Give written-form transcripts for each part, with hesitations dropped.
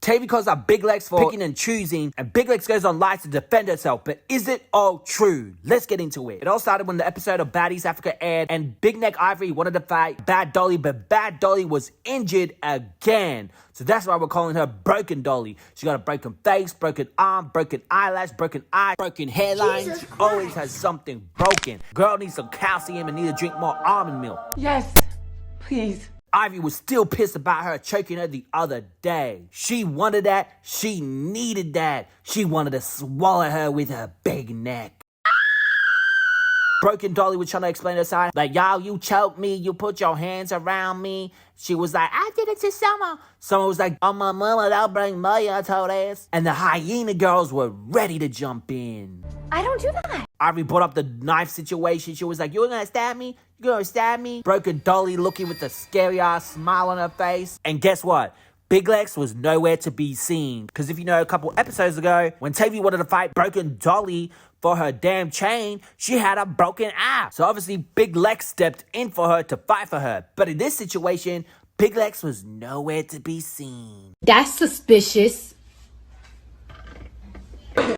Tavi calls out Big Lex for picking and choosing, and Big Lex goes on live to defend herself. But is it all true? Let's get into it. It all started when the episode of Baddies Africa aired, and Big Neck Ivory wanted to fight Bad Dolly, but Bad Dolly was injured again. So that's why we're calling her Broken Dolly. She got a broken face, broken arm, broken eyelash, broken eye, broken hairline. She always has something broken. Girl needs some calcium and needs to drink more almond milk. Yes, please. Ivy was still pissed about her choking her the other day. She wanted that. She needed that. She wanted to swallow her with her big neck. Broken Dolly was trying to explain her side. Like, y'all, you choked me. You put your hands around me. She was like, I did it to Summer. Summer was like, oh, my mama, don't bring money, I told ass. And the hyena girls were ready to jump in. I don't do that. Ivy brought up the knife situation. She was like, you gonna stab me? You gonna stab me? Broken Dolly looking with a scary ass smile on her face. And guess what? Big Lex was nowhere to be seen. Because if you know, a couple episodes ago, when Tavi wanted to fight Broken Dolly for her damn chain, she had a broken eye. So obviously, Big Lex stepped in for her to fight for her. But in this situation, Big Lex was nowhere to be seen. That's suspicious.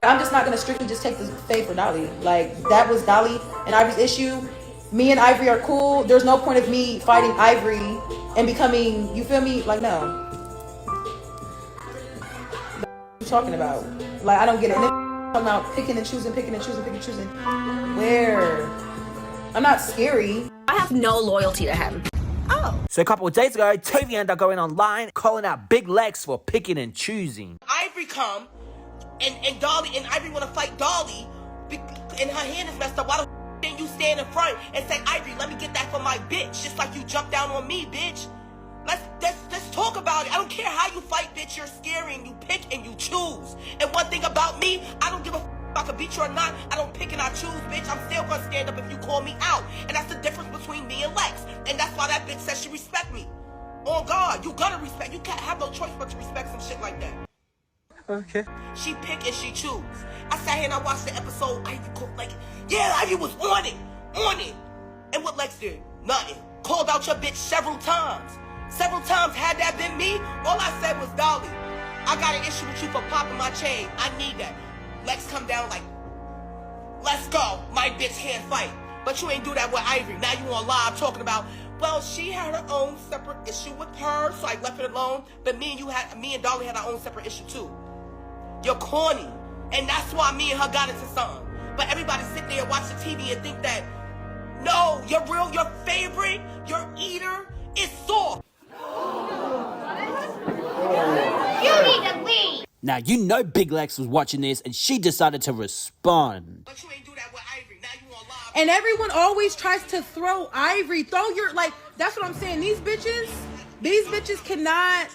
I'm just not gonna strictly just take this fade for Dolly. Like, that was Dolly and Ivory's issue. Me and Ivory are cool. There's no point of me fighting Ivory and becoming, you feel me? Like, no. What are you talking about? Like, I don't get it. And then talking about picking and choosing. Where? I'm not scary. I have no loyalty to him. Oh. So a couple of days ago, Tavi ended up going online, calling out Big Lex for picking and choosing. Ivory come, and Dolly, and Ivory want to fight Dolly, and her hand is messed up. Why the then you stand in front and say, Ivory, let me get that for my bitch, just like you jumped down on me, bitch. Let's talk about it. I don't care how you fight, bitch. You're scary and you pick and you choose. And one thing about me, I don't give a f if I can beat you or not. I don't pick and I choose, bitch. I'm still gonna stand up if you call me out. And that's the difference between me and Lex. And that's why that bitch says she respect me. On God, you gotta respect. You can't have no choice but to respect some shit like that. Okay. She pick and she choose. I sat here and I watched the episode. Ivy called, like, yeah, Ivy was on it. And what Lex did? Nothing. Called out your bitch several times. Had that been me, all I said was, Dolly, I got an issue with you for popping my chain. I need that. Lex come down like, let's go. My bitch can't fight. But you ain't do that with Ivory. Now you on live talking about, well, she had her own separate issue with her, so I left it alone. But me and Dolly had our own separate issue too. You're corny. And that's why me and her got into something. But everybody sit there and watch the TV and think that, no, your favorite, your eater is soft. You need to leave. Now, you know Big Lex was watching this, and she decided to respond. But you ain't do that with Ivory. Now you on live. And everyone always tries to throw Ivory. Like, that's what I'm saying. These bitches cannot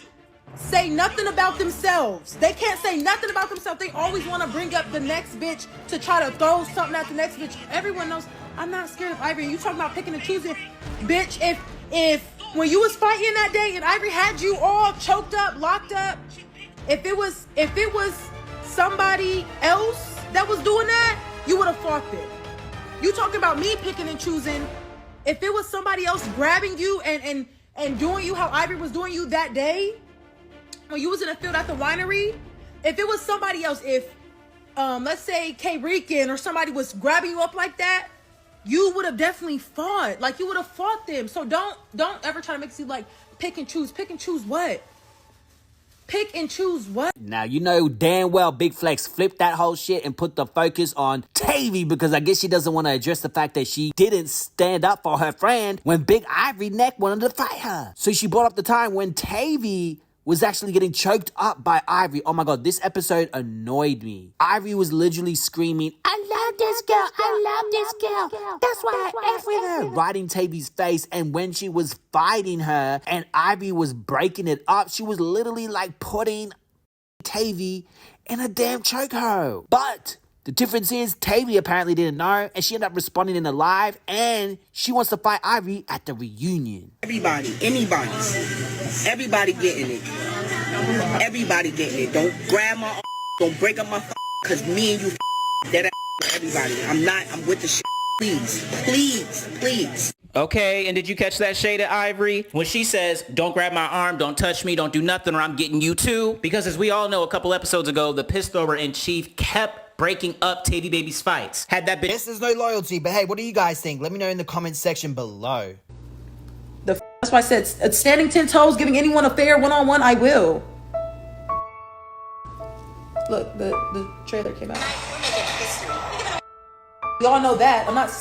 say nothing about themselves. They can't say nothing about themselves. They always want to bring up the next bitch to try to throw something at the next bitch. Everyone knows I'm not scared of Ivory. You talking about picking and choosing, bitch? If when you was fighting that day and Ivory had you all choked up, locked up, if it was somebody else that was doing that, you would have fought it. You talking about me picking and choosing? If it was somebody else grabbing you and doing you how Ivory was doing you that day, when you was in the field at the winery, if it was somebody else, if let's say K Rican or somebody was grabbing you up like that, you would have definitely fought. Like, you would have fought them. So don't ever try to make it seem like pick and choose. Pick and choose what? Pick and choose what? Now, you know damn well Big Flex flipped that whole shit and put the focus on Tavi, because I guess she doesn't want to address the fact that she didn't stand up for her friend when Big Ivory Neck wanted to fight her. So she brought up the time when Tavi was actually getting choked up by Ivory. Oh my God, this episode annoyed me. Ivory was literally screaming, I love this girl, I love this girl. That's why I F with her. Right in Tavi's face. And when she was fighting her and Ivory was breaking it up, she was literally like putting Tavi in a damn chokehold. But the difference is Tavi apparently didn't know, and she ended up responding in the live, and she wants to fight Ivory at the reunion. Everybody getting it. Everybody getting it. Don't grab my don't break up my cause me and you that everybody. I'm with the shit. Please, please, please. Okay, and did you catch that shade at Ivory? When she says, don't grab my arm, don't touch me, don't do nothing, or I'm getting you too. Because as we all know, a couple episodes ago, the piss thrower in chief kept breaking up Tavi Baby's fights. Had that bitch... Yes, there's no loyalty, but hey, what do you guys think? Let me know in the comments section below. That's why I said, standing 10 toes, giving anyone a fair one-on-one, I will. Look, the trailer came out. We all know that. I'm not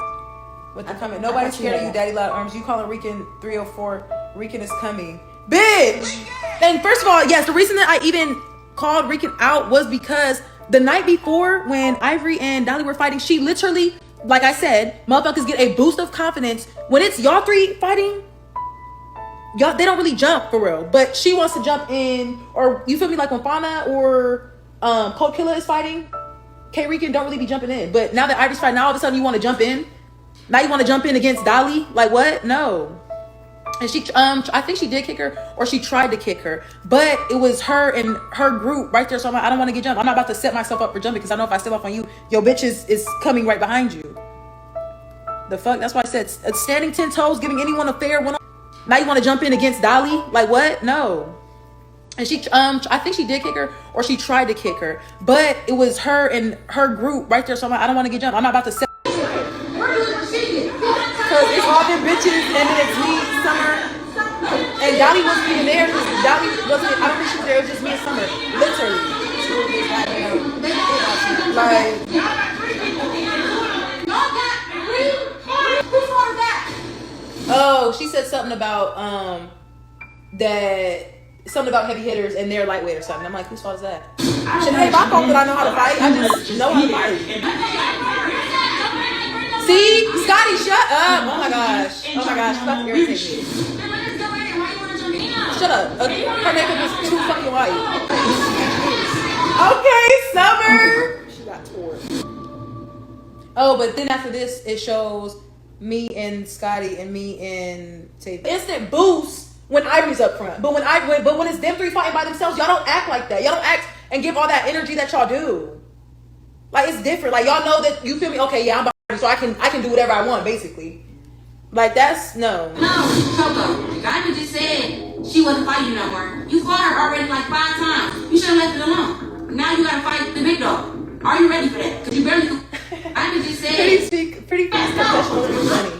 with the comment. Nobody's scared of you, Daddy Loud Arms. You calling Rican 304. Rican is coming. Bitch! And first of all, yes, the reason that I even called Rican out was because the night before when Ivory and Dolly were fighting, she literally, like I said, motherfuckers get a boost of confidence. When it's y'all three fighting, y'all, they don't really jump for real. But she wants to jump in, or you feel me, like when Fauna or Cold Killer is fighting, K Rican don't really be jumping in. But now that Ivory's fighting, now all of a sudden you want to jump in? Now you want to jump in against Dolly? Like what? No. And she, I think she did kick her, or she tried to kick her, but it was her and her group right there. So I'm like, I don't want to get jumped. I'm not about to set myself up for jumping because I know if I step off on you, your bitch is coming right behind you. The fuck? That's why I said standing 10 toes, giving anyone a fair one. Now you want to jump in against Dolly? Like what? No. And she, I think she did kick her, or she tried to kick her, but it was her and her group right there. So I'm like, I don't want to get jumped. I'm not about to set. Because it's all them bitches, and then it's me, Summer, and Dolly wasn't even there. Dolly wasn't. I don't think she was there. It was just me and Summer, literally. Like, oh, she said something about something about heavy hitters and they're lightweight or something. I'm like, whose fault is that? Shit, hey, my fault that I know how to fight. I just know how to fight. See? Scotty, shut up. Oh my gosh. Oh my gosh. Fucking irritate me. Shut up. Her makeup is too fucking white. Okay, Summer. She got tore. Oh, but then after this, it shows me and Scotty and me and Tavi. Instant boost when Ivory's up front. But when it's them three fighting by themselves, y'all don't act like that. Y'all don't act and give all that energy that y'all do. Like, it's different. Like, y'all know that, you feel me? Okay, yeah, I'm behind you, so I can do whatever I want, basically. Like, that's, no. No, Coco. Diamond just said she wasn't fighting you no more. You fought her already like 5 times. You should have left it alone. Now you gotta fight the big dog. Are you ready for that? Because you barely... Diamond just said... Pretty fast professional and funny.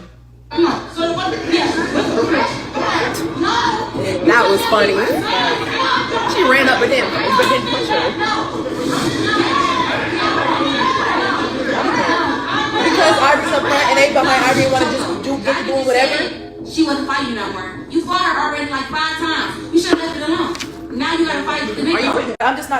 Come on. So what? Yeah. No. That was funny. She ran up with him, but didn't push her. Because Ivory's up front and they behind Ivory and want to just do whatever. She wasn't fighting you no more. You fought her already like 5 times. You should have left it alone. Now you gotta fight the big dog. I'm just not